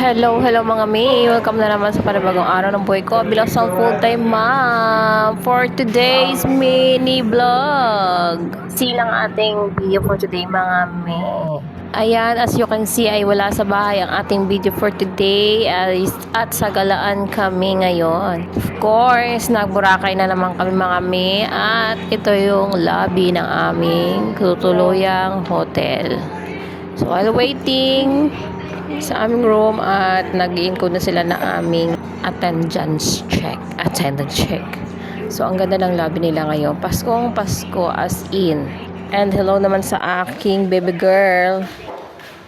Hello mga May. Welcome na naman sa panibagong araw ng buhay ko bilang isang full-time mom for today's mini vlog. Silang ating video for today mga May. Ayan, as you can see ay wala sa bahay ang ating video for today at sa galaan kami ngayon. Of course, nagburakay na naman kami mga May at ito yung lobby ng aming tutuluyang hotel. So while waiting sa aming room at nag-i-encode na sila ng aming attendance check. So ang ganda ng lobby nila ngayon. Paskong Pasko as in. And hello naman sa aking baby girl.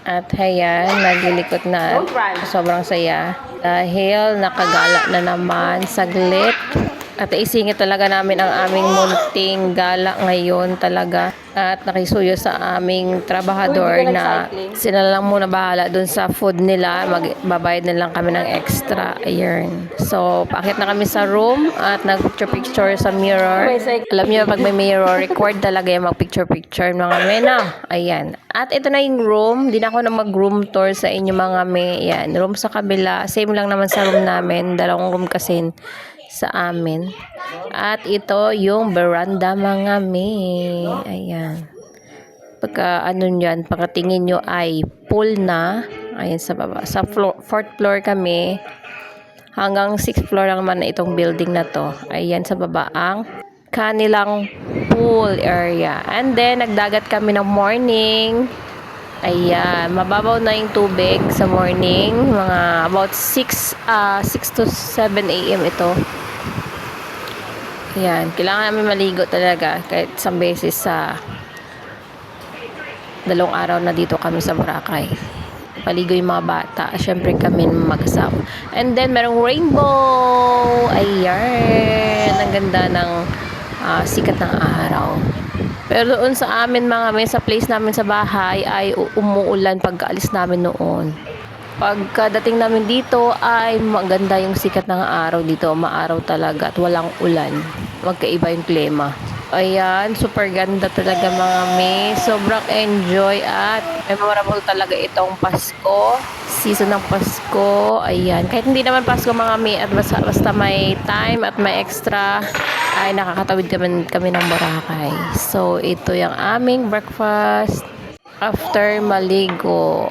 At ayan, naglilikot na. Sobrang saya. Dahil nakagala na naman saglit. At isingit talaga namin ang aming munting gala ngayon talaga. At nakisuyo sa aming trabahador na sila lang muna bahala dun sa food nila. Magbabayad na lang kami ng extra. Ayan. So, paakit na kami sa room at nag-picture-picture sa mirror. Alam niyo, pag may mirror, record talaga yung mag-picture-picture mga mena. Ayan. At ito na yung room. Di na ako na mag-room tour sa inyo mga me. Ayan. Room sa kabila. Same lang naman sa room namin. Dalawang room kasi sa amin. At ito yung veranda mga me. Ayan. Pagka ano nyan, pagkatingin nyo ay pool na. Ayan sa baba. Sa 4th floor kami. Hanggang 6th floor lang naman itong building na to. Ayan sa baba ang kanilang pool area. And then nagdagat kami ng morning. Ayan, mababaw na yung tubig sa morning. Mga about 6 to 7 a.m. ito. Ayan, kailangan namin maligo talaga kahit isang beses sa 2 araw na dito kami sa Boracay. Paligo yung mga bata. Siyempre kami mag-asam. And then, merong rainbow. Ayan, ang ganda ng sikat ng araw. Pero doon sa amin mga may sa place namin sa bahay ay umuulan pagkaalis namin noon. Pagkadating namin dito ay maganda yung sikat ng araw dito. Maaraw talaga at walang ulan. Magkaiba yung klima. Ayan, super ganda talaga mga may. Sobrang enjoy at memorable talaga itong Pasko. Season ng Pasko. Ayan, kahit hindi naman Pasko mga may at basta may time at may extra ay nakakatawid kami ng Boracay. So, ito yung aming breakfast after maligo.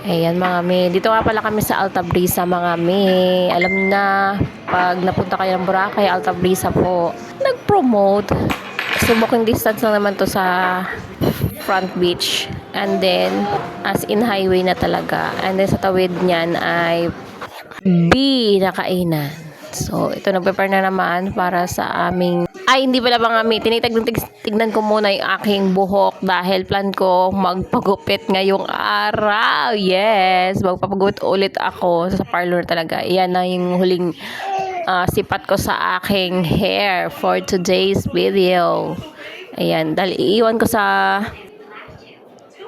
Ayan mga me. Dito nga pala kami sa Alta Brisa mga me. Alam na, pag napunta kayo ng Boracay, Alta Brisa po nag-promote. So walking distance lang naman to sa front beach. And then, as in highway na talaga. And then sa tawid niyan ay B na kainan. So, ito nag-prepare na naman para sa aming... Ay, hindi pala mga may. Tignan ko muna yung aking buhok dahil plan ko magpagupit ngayong araw. Yes, magpapagupit ulit ako sa parlor talaga. Yan na yung huling sipat ko sa aking hair for today's video. Ayan, dahil iiwan ko sa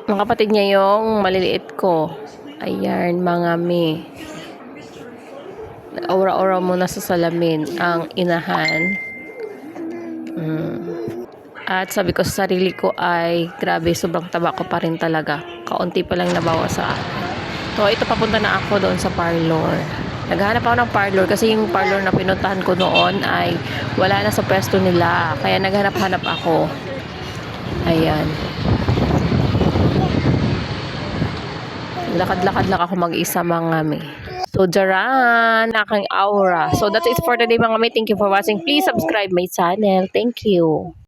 mga kapatid niya yung maliliit ko. Ayan, mga may. Aura-aura muna sa salamin ang inahan. At sabi ko sa sarili ko ay grabe, sobrang taba ko pa rin talaga. Kaunti pa lang nabawa sa akin. So ito, papunta na ako doon sa parlor. Naghahanap ako ng parlor kasi yung parlor na pinuntahan ko noon ay wala na sa pwesto nila. Kaya naghanap-hanap ako. Ayan. Lakad-lakad lang ako mag-isa mga may. So, jaran, aking aura. So, that's it for today mga may. Thank you for watching. Please subscribe my channel. Thank you.